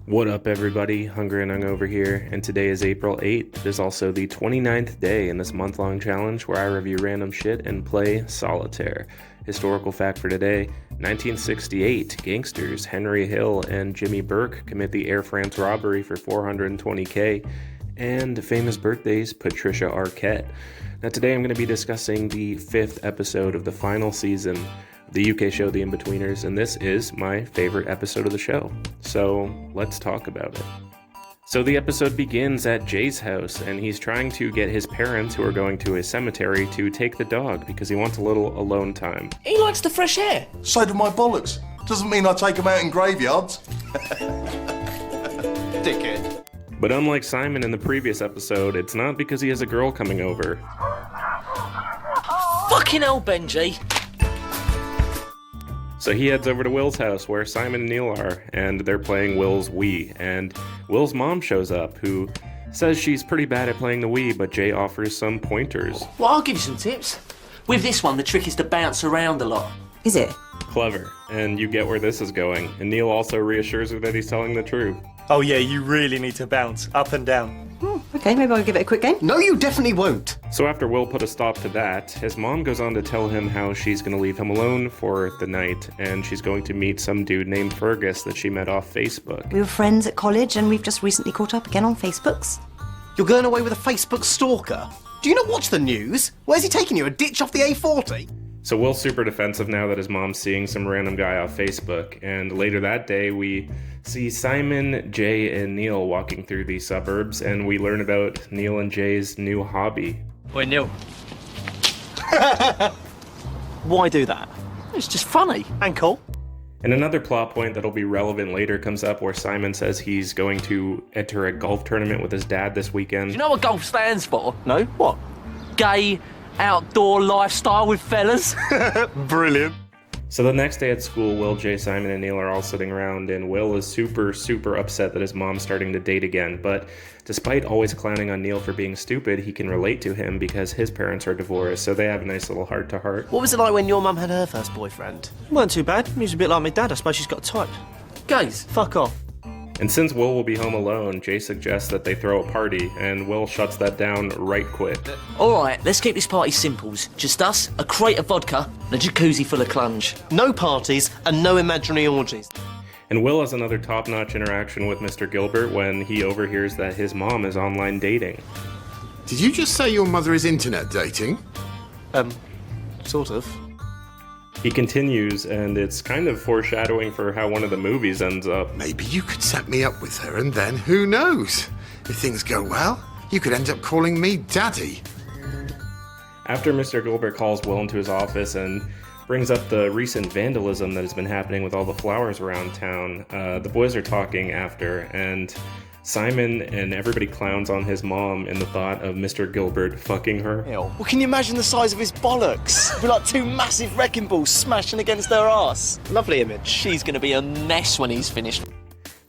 What up, everybody? Hungry and Hungover here, and today is April 8th. It is also the 29th day in this month-long challenge where I review random shit and play Solitaire. Historical fact for today, 1968, gangsters Henry Hill and Jimmy Burke commit the Air France robbery for $420K, and famous birthdays, Patricia Arquette. Now today I'm going to be discussing the 5th episode of the final season of the UK show The Inbetweeners, and this is my favorite episode of the show. So let's talk about it. So the episode begins at Jay's house, and he's trying to get his parents, who are going to a cemetery, to take the dog because he wants a little alone time. He likes the fresh air. So do my bollocks. Doesn't mean I take them out in graveyards. Dickhead. But unlike Simon in the previous episode, it's not because he has a girl coming over. Fucking hell, Benji. So he heads over to Will's house where Simon and Neil are, and they're playing Will's Wii. And Will's mom shows up, who says she's pretty bad at playing the Wii, but Jay offers some pointers. Well, I'll give you some tips. With this one, the trick is to bounce around a lot. Is it? Clever. And you get where this is going. And Neil also reassures her that he's telling the truth. Oh yeah, you really need to bounce up and down. Okay, maybe I'll give it a quick game. No, you definitely won't. So after Will put a stop to that, his mom goes on to tell him how she's going to leave him alone for the night, and she's going to meet some dude named Fergus that she met off Facebook. We were friends at college and we've just recently caught up again on Facebooks. You're going away with a Facebook stalker. Do you not watch the news? Where's he taking you? A ditch off the A40? So Will's super defensive now that his mom's seeing some random guy off Facebook, and later that day we see Simon, Jay, and Neil walking through the suburbs, and we learn about Neil and Jay's new hobby. Wait, Neil. Why do that? It's just funny. And cool. And another plot point that'll be relevant later comes up where Simon says he's going to enter a golf tournament with his dad this weekend. Do you know what golf stands for? No? What? Gay outdoor lifestyle with fellas. Brilliant. So the next day at school, Will, Jay, Simon, and Neil are all sitting around, and Will is super upset that his mom's starting to date again. But despite always clowning on Neil for being stupid, he can relate to him because his parents are divorced, so they have a nice little heart-to-heart. What was it like when your mum had her first boyfriend? Weren't too bad. He was a bit like my dad. I suppose she's got a type. Gays. Fuck off. And since Will will be home alone, Jay suggests that they throw a party, and Will shuts that down right quick. Alright, let's keep this party simples. Just us, a crate of vodka, and a jacuzzi full of clunge. No parties and no imaginary orgies. And Will has another top-notch interaction with Mr. Gilbert when he overhears that his mom is online dating. Did you just say your mother is internet dating? Sort of. He continues, and it's kind of foreshadowing for how one of the movies ends up. Maybe you could set me up with her, and then who knows? If things go well, you could end up calling me Daddy. After Mr. Gilbert calls Will into his office and brings up the recent vandalism that has been happening with all the flowers around town, the boys are talking after, and Simon and everybody clowns on his mom in the thought of Mr. Gilbert fucking her. Well, can you imagine the size of his bollocks? It'd be like two massive wrecking balls smashing against her ass. Lovely image. She's gonna be a mess when he's finished.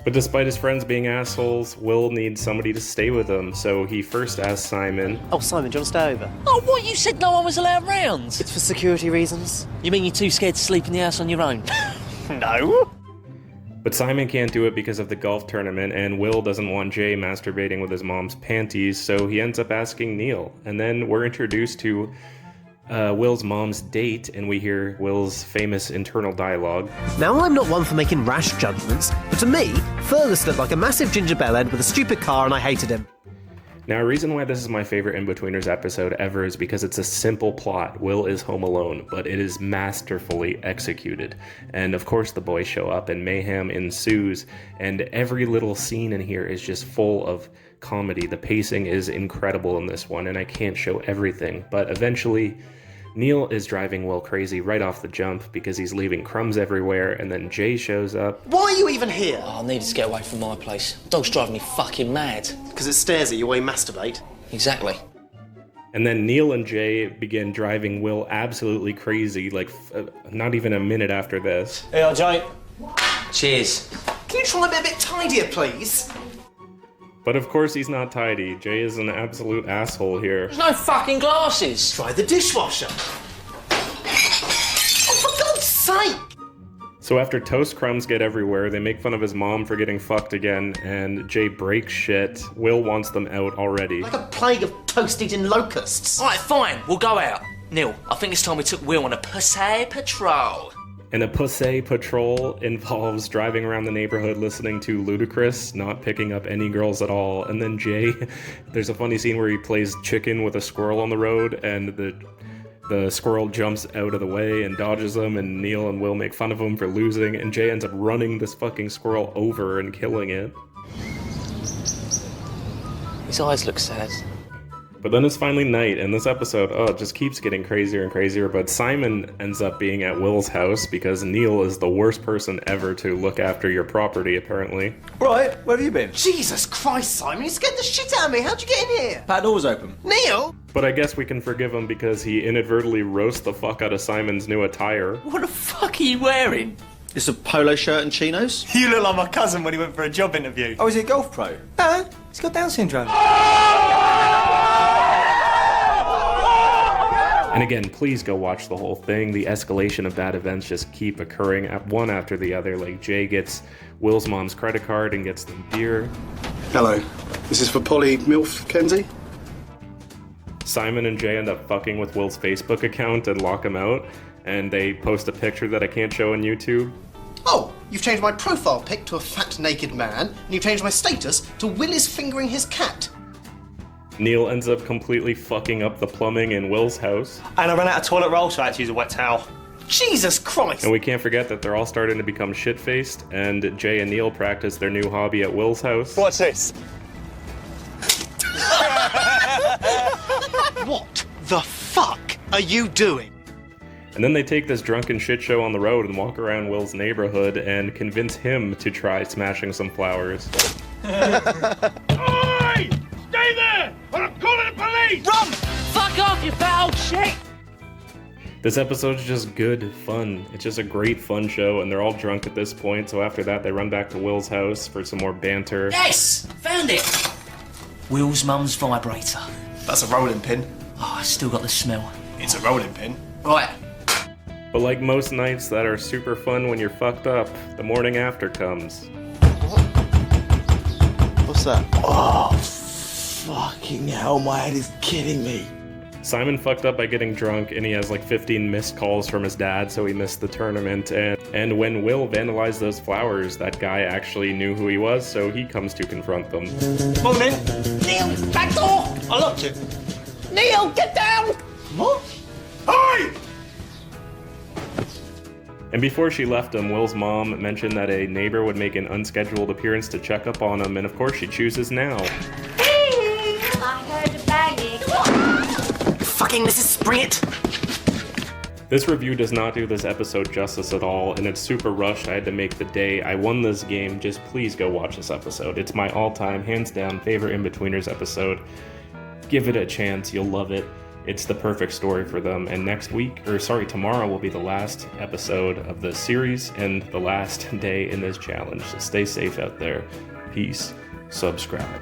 But despite his friends being assholes, Will needs somebody to stay with him, so he first asks Simon. Oh, Simon, do you want to stay over? Oh, what? You said no one was allowed round? It's for security reasons. You mean you're too scared to sleep in the house on your own? No. But Simon can't do it because of the golf tournament, and Will doesn't want Jay masturbating with his mom's panties, so he ends up asking Neil. And then we're introduced to Will's mom's date, and we hear Will's famous internal dialogue. Now, I'm not one for making rash judgments, but to me, Fergus looked like a massive ginger bellhead with a stupid car and I hated him. Now, a reason why this is my favorite Inbetweeners episode ever is because it's a simple plot. Will is home alone, but it is masterfully executed. And of course the boys show up and mayhem ensues, and every little scene in here is just full of comedy. The pacing is incredible in this one, and I can't show everything, but eventually Neil is driving Will crazy right off the jump because he's leaving crumbs everywhere, and then Jay shows up. Why are you even here? Oh, I needed to get away from my place. Dog's driving me fucking mad. Because it stares at you while you masturbate. Exactly. And then Neil and Jay begin driving Will absolutely crazy, like not even a minute after this. Hey, Jay. Cheers. Can you try and be a bit tidier, please? But of course he's not tidy. Jay is an absolute asshole here. There's no fucking glasses. Try the dishwasher. Oh, for God's sake! So after toast crumbs get everywhere, they make fun of his mom for getting fucked again, and Jay breaks shit. Will wants them out already. Like a plague of toast-eating locusts. Alright, fine, we'll go out. Neil, I think it's time we took Will on a pussy patrol. And a pussy patrol involves driving around the neighborhood listening to Ludacris, not picking up any girls at all. And then Jay, there's a funny scene where he plays chicken with a squirrel on the road, and the squirrel jumps out of the way and dodges him, and Neil and Will make fun of him for losing, and Jay ends up running this fucking squirrel over and killing it. His eyes look sad. But then it's finally night, and this episode, it just keeps getting crazier and crazier, but Simon ends up being at Will's house because Neil is the worst person ever to look after your property, apparently. Right, where have you been? Jesus Christ, Simon, you scared the shit out of me. How'd you get in here? Back door was open. Neil? But I guess we can forgive him because he inadvertently roasts the fuck out of Simon's new attire. What the fuck are you wearing? It's a polo shirt and chinos. You look like my cousin when he went for a job interview. Oh, is he a golf pro? No, he's got Down syndrome. And again, please go watch the whole thing. The escalation of bad events just keep occurring one after the other. Like, Jay gets Will's mom's credit card and gets them beer. Hello, this is for Polly Milf Kenzie. Simon and Jay end up fucking with Will's Facebook account and lock him out. And they post a picture that I can't show on YouTube. Oh, you've changed my profile pic to a fat naked man, and you've changed my status to Will is fingering his cat. Neil ends up completely fucking up the plumbing in Will's house. And I ran out of toilet roll, so I had to use a wet towel. Jesus Christ! And we can't forget that they're all starting to become shit-faced, and Jay and Neil practice their new hobby at Will's house. What's this? What the fuck are you doing? And then they take this drunken shit show on the road and walk around Will's neighborhood and convince him to try smashing some flowers. Oi! Stay there! Or I'm calling the police! Run! Fuck off, you foul shit! This episode's just good fun. It's just a great fun show, and they're all drunk at this point, so after that they run back to Will's house for some more banter. Yes! Found it! Will's mum's vibrator. That's a rolling pin. Oh, I still got the smell. It's a rolling pin. Right. But like most nights that are super fun when you're fucked up, the morning after comes. What's that? Oh, fucking hell, my head is kidding me. Simon fucked up by getting drunk, and he has like 15 missed calls from his dad, so he missed the tournament. And when Will vandalized those flowers, that guy actually knew who he was, so he comes to confront them. Morning. Neil, back door! I locked it. Neil, get down! What? Oi! And before she left him, Will's mom mentioned that a neighbor would make an unscheduled appearance to check up on him, and of course she chooses now. I heard a banging. Fucking Mrs. Springett! This review does not do this episode justice at all, and it's super rushed. I had to make the day. I won this game. Just please go watch this episode. It's my all-time, hands-down favorite Inbetweeners episode. Give it a chance. You'll love it. It's the perfect story for them. And tomorrow will be the last episode of the series and the last day in this challenge. So stay safe out there. Peace. Subscribe.